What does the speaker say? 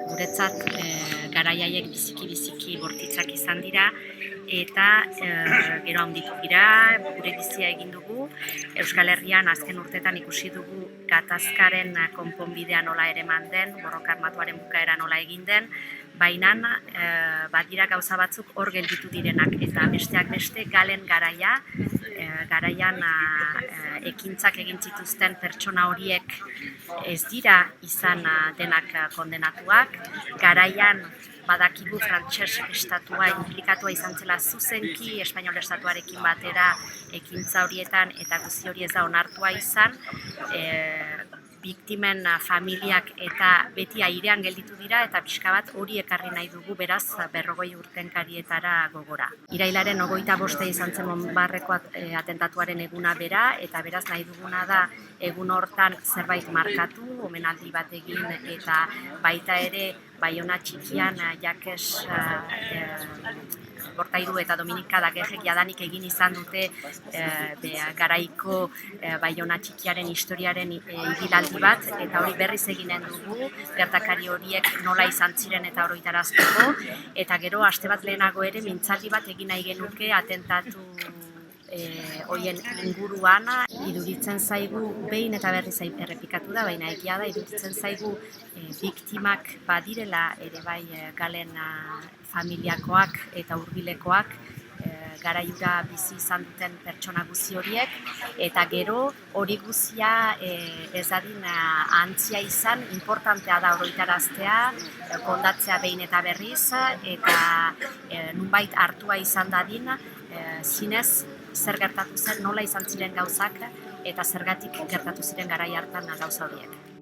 guretzat garaiaiek biziki bortitzak izan dira eta gero handitu dira, gure bizia egin dugu. Euskal Herrian azken urtetan ikusi dugu gatazkaren konponbidea nola ere den, borroka armatuaren bukaera nola egin den, baina badira gauza batzuk hor gelditu direnak eta besteak beste galen garaian ekintzak egin zituzten pertsona horiek ez dira izan denak kondenatuak. Garaian badakigu frantses estatua inplikatua izan zela zuzenki espainol estatuarekin batera ekintza horietan eta guzti hori ez da onartua izan. Biktimen familiak eta beti airean gelditu dira eta pixka bat hori ekarri nahi dugu beraz 40 urtenkarietara gogora. Irailaren 25 izan zen Monbarreko atentatuaren eguna bera eta beraz nahi duguna da egun hortan zerbait markatu, omenaldi bat egin eta baita ere Baiona Txikian Jakes Bortairu eta Dominika Dagejek jadanik egin izan dute garaiko Baiona Txikiaren historiaren ibilaldi bat eta hori berriz eginen dugu, gertakari horiek nola izan ziren eta oroitarazteko eta gero aste bat lehenago ere mintzaldi bat egin nahi genuke atentatu horien inguruan. Iruditzen zaigu behin eta berriz errepikatu da, baina egia da iruditzen zaigu biktimak badirela ere bai galen familiakoak eta hurbilekoak garaiura bizi izan duten pertsona guzti horiek eta gero hori guztia ez dadin antzia izan, importantea da oroitaraztea, kondatzea behin eta berriz eta nunbait hartua izan dadin zinez zer gertatu zen, nola izan ziren gauzak eta zergatik gertatu ziren garai hartan gauza horiek.